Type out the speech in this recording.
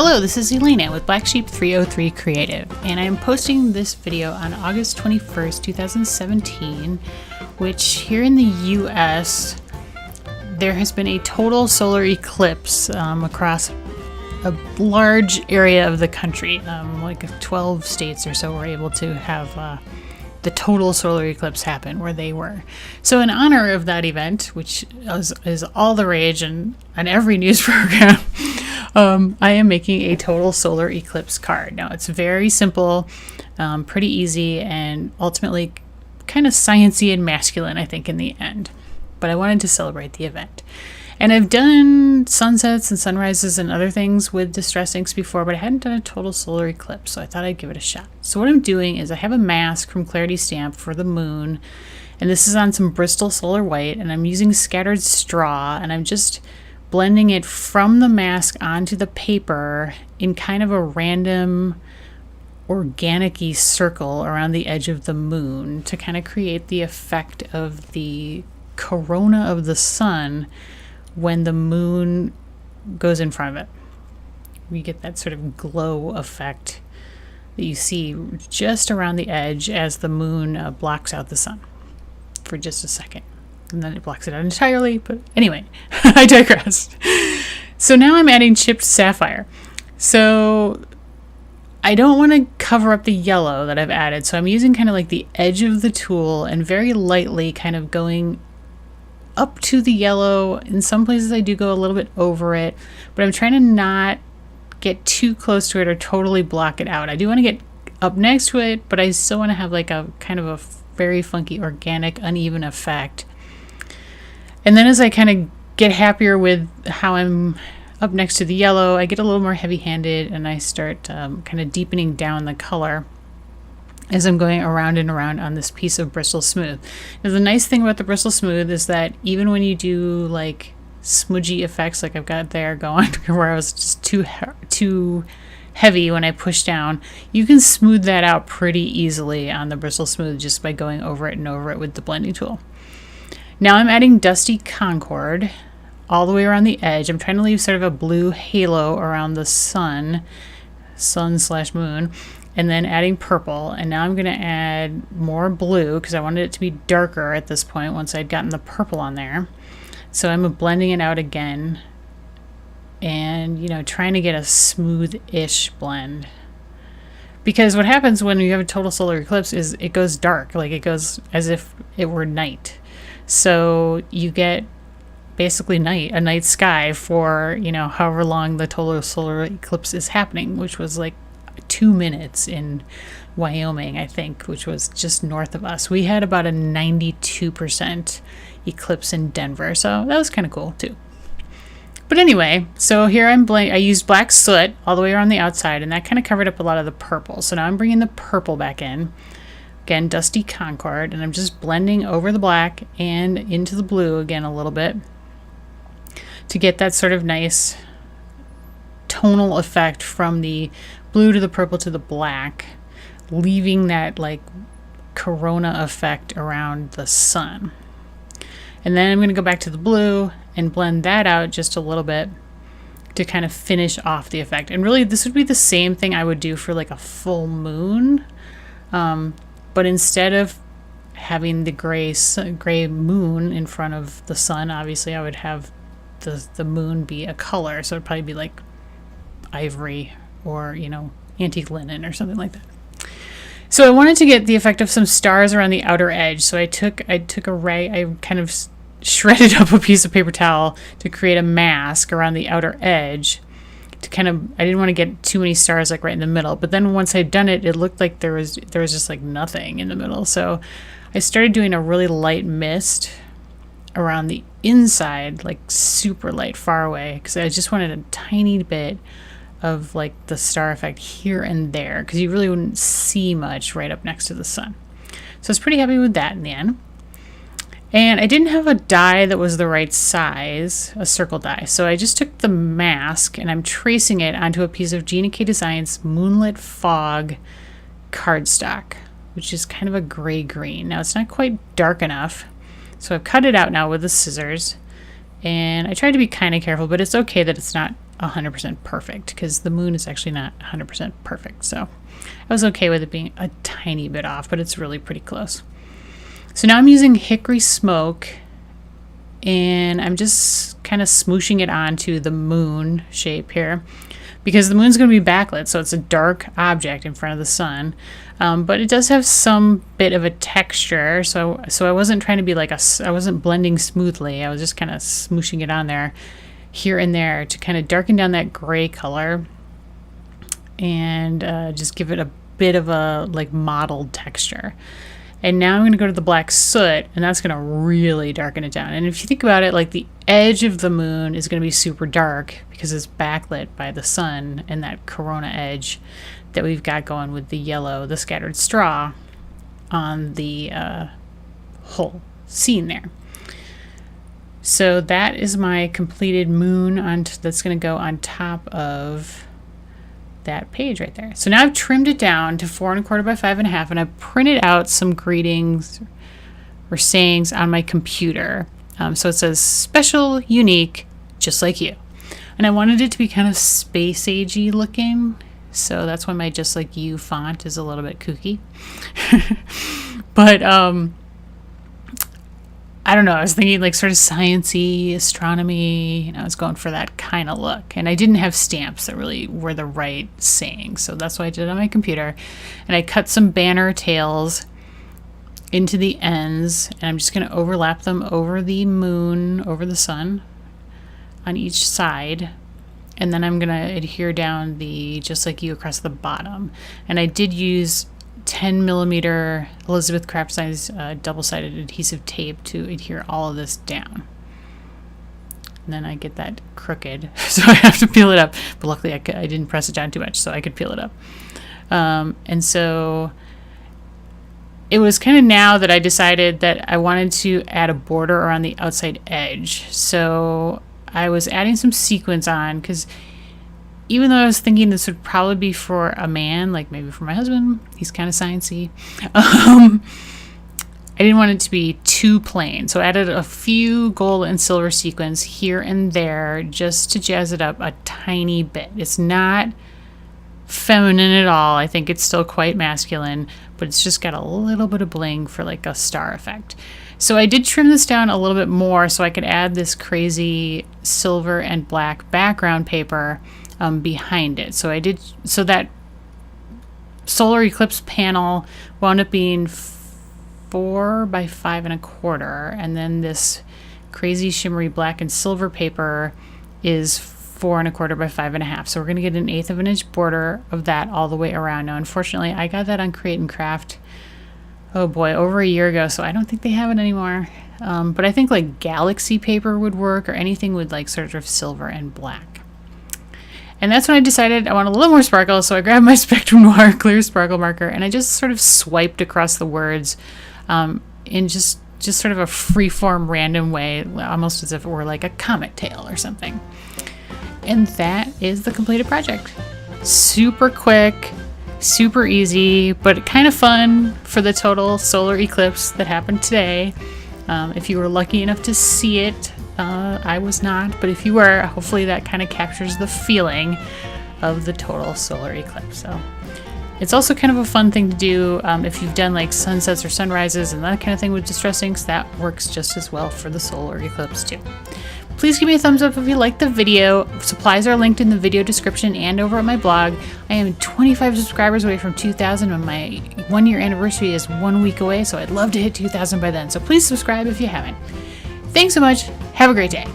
Hello, this is Elena with Black Sheep 303 Creative, and I am posting this video on August 21st, 2017, which here in the US, there has been a total solar eclipse across a large area of the country. Like 12 states or so were able to have the total solar eclipse happen where they were. So in honor of that event, which is all the rage and on every news program, I am making a total solar eclipse card. Now it's very simple, pretty easy, and ultimately kind of sciencey and masculine, I think, in the end. But I wanted to celebrate the event. And I've done sunsets and sunrises and other things with distress inks before, but I hadn't done a total solar eclipse, so I thought I'd give it a shot. So what I'm doing is I have a mask from Clarity Stamp for the moon, and this is on some Bristol Solar White, and I'm using scattered straw, and I'm just blending it from the mask onto the paper in kind of a random organic-y circle around the edge of the moon to kind of create the effect of the corona of the sun when the moon goes in front of it. We get that sort of glow effect that you see just around the edge as the moon blocks out the sun for just a second. And then it blocks it out entirely, but anyway, I digress. So now I'm adding chipped sapphire. So I don't want to cover up the yellow that I've added, so I'm using kind of like the edge of the tool and very lightly kind of going up to the yellow. In some places I do go a little bit over it, but I'm trying to not get too close to it or totally block it out. I do want to get up next to it, but I still want to have like a kind of a very funky, organic, uneven effect. And then as I kind of get happier with how I'm up next to the yellow, I get a little more heavy-handed and I start kind of deepening down the color as I'm going around and around on this piece of Bristol Smooth. Now the nice thing about the Bristol Smooth is that even when you do like smudgy effects like I've got there going where I was just too heavy when I push down, you can smooth that out pretty easily on the Bristol Smooth just by going over it and over it with the blending tool. Now I'm adding Dusty Concord all the way around the edge. I'm trying to leave sort of a blue halo around the sun/moon, and then adding purple. And now I'm going to add more blue because I wanted it to be darker at this point once I'd gotten the purple on there. So I'm blending it out again and, you know, trying to get a smooth-ish blend. Because what happens when you have a total solar eclipse is it goes dark, like it goes as if it were night. So you get basically a night sky for, you know, however long the total solar eclipse is happening, which was like 2 minutes in Wyoming, I think, which was just north of us. We had about a 92% eclipse in Denver, so that was kind of cool too. But anyway, so here I used black soot all the way around the outside, and that kind of covered up a lot of the purple. So now I'm bringing the purple back in. Again, Dusty Concord, and I'm just blending over the black and into the blue again a little bit to get that sort of nice tonal effect from the blue to the purple to the black, leaving that like corona effect around the sun. And then I'm going to go back to the blue and blend that out just a little bit to kind of finish off the effect. And really this would be the same thing I would do for like a full moon. But instead of having the gray moon in front of the sun, obviously I would have the moon be a color. So it'd probably be like ivory or, you know, antique linen or something like that. So I wanted to get the effect of some stars around the outer edge. So I kind of shredded up a piece of paper towel to create a mask around the outer edge. I didn't want to get too many stars like right in the middle, but then once I'd done it, it looked like there was just like nothing in the middle. So I started doing a really light mist around the inside, like super light, far away, because I just wanted a tiny bit of like the star effect here and there, because you really wouldn't see much right up next to the sun. So I was pretty happy with that in the end. And I didn't have a die that was the right size, a circle die. So I just took the mask and I'm tracing it onto a piece of Gina K Designs Moonlit Fog cardstock, which is kind of a gray-green. Now it's not quite dark enough, so I've cut it out now with the scissors. And I tried to be kind of careful, but it's okay that it's not 100% perfect, because the moon is actually not 100% perfect. So I was okay with it being a tiny bit off, but it's really pretty close. So now I'm using Hickory smoke, and I'm just kind of smooshing it onto the moon shape here, because the moon's going to be backlit, so it's a dark object in front of the sun. But it does have some bit of a texture, so I wasn't trying to be like I wasn't blending smoothly. I was just kind of smooshing it on there, here and there, to kind of darken down that gray color and just give it a bit of a like mottled texture. And now I'm going to go to the black soot, and that's going to really darken it down. And if you think about it, like the edge of the moon is going to be super dark because it's backlit by the sun and that corona edge that we've got going with the yellow, the scattered straw on the whole scene there. So that is my completed moon that's going to go on top of that page right there. So now I've trimmed it down to 4 1/4 by 5 1/2, and I've printed out some greetings or sayings on my computer. So it says special, unique, just like you. And I wanted it to be kind of space agey looking. So that's why my just like you font is a little bit kooky. But I don't know, I was thinking like sort of sciencey, astronomy, I was going for that kind of look. And I didn't have stamps that really were the right saying, so that's why I did it on my computer. And I cut some banner tails into the ends, and I'm just going to overlap them over the moon, over the sun, on each side. And then I'm going to adhere down the just like you across the bottom. And I did use 10mm Elizabeth Craft size double-sided adhesive tape to adhere all of this down. And then I get that crooked, so I have to peel it up. But luckily I didn't press it down too much, so I could peel it up. And so it was kind of now that I decided that I wanted to add a border around the outside edge. So I was adding some sequins on, because even though I was thinking this would probably be for a man, like maybe for my husband, he's kind of sciencey, I didn't want it to be too plain. So I added a few gold and silver sequins here and there just to jazz it up a tiny bit. It's not feminine at all. I think it's still quite masculine, but it's just got a little bit of bling for like a star effect. So I did trim this down a little bit more so I could add this crazy silver and black background paper behind it. So that solar eclipse panel wound up being 4 by 5 1/4, and then this crazy shimmery black and silver paper is 4 1/4 by 5 1/2. So we're going to get an 1/8 of an inch border of that all the way around. Now, unfortunately, I got that on Create and Craft, oh boy, over a year ago, so I don't think they have it anymore. But I think like galaxy paper would work, or anything with like sort of silver and black. And that's when I decided I want a little more sparkle, so I grabbed my Spectrum Noir clear sparkle marker, and I just sort of swiped across the words in just sort of a free-form random way, almost as if it were like a comet tail or something. And that is the completed project. Super quick, super easy, but kind of fun for the total solar eclipse that happened today. If you were lucky enough to see it, I was not, but if you were, hopefully that kind of captures the feeling of the total solar eclipse. So it's also kind of a fun thing to do if you've done like sunsets or sunrises and that kind of thing with distress inks. That works just as well for the solar eclipse too. Please give me a thumbs up if you liked the video. Supplies are linked in the video description and over at my blog. I am 25 subscribers away from 2,000, and my 1-year anniversary is 1 week away, so I'd love to hit 2,000 by then. So please subscribe if you haven't. Thanks so much. Have a great day.